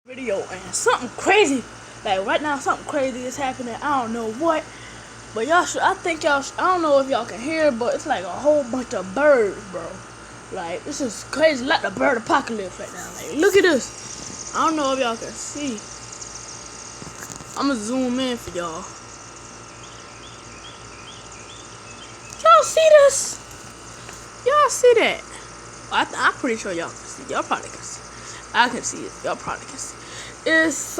Video and something crazy, like right now, something crazy is happening. I don't know what, but y'all should. I think y'all. I don't know if y'all can hear, but it's like a whole bunch of birds, bro. Like this is crazy, like the bird apocalypse right now. Like look at this. I don't know if y'all can see. I'ma zoom in for y'all. Y'all see this? Y'all see that? I'm pretty sure y'all can see. Y'all probably can see. I can see it. Y'all probably can see. It's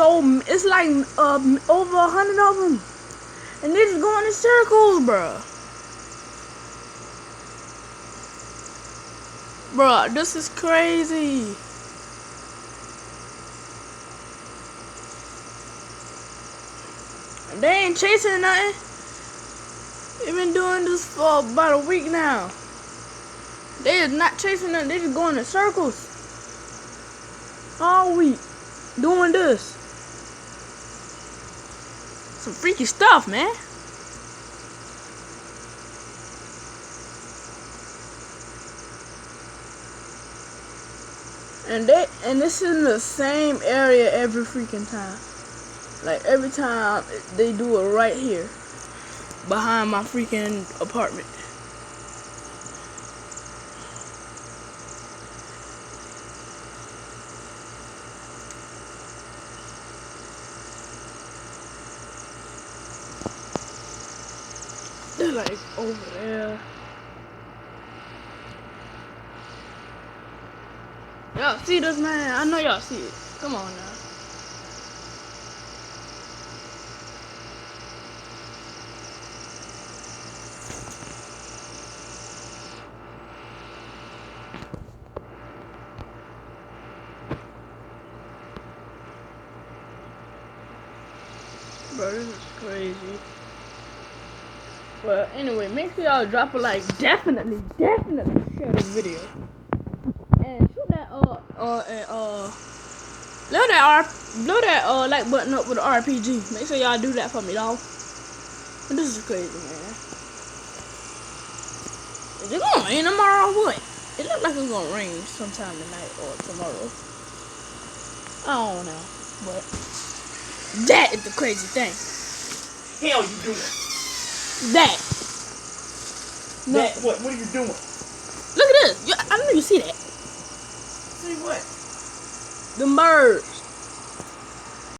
like over 100 of them, and they just going in circles, bruh. This is crazy. And they ain't chasing nothing. They've been doing this for about a week now. They is not chasing nothing. They just going in circles all week doing this. Some freaky stuff, man. And this is in the same area every freaking time. Like every time they do it right here behind my freaking apartment. They're like over there. Y'all see this, man? I know y'all see it. Come on now. Bro, this is crazy. Well, anyway, make sure y'all drop a like. Definitely share this video. And shoot that blow that like button up with an RPG. Make sure y'all do that for me, dog. This is crazy, man. Is it gonna rain tomorrow or what? It looks like it's gonna rain sometime tonight or tomorrow. I don't know, but that is the crazy thing. Hell, you doing? That. No. That what? What are you doing? Look at this. I don't know you see that. See what? The birds.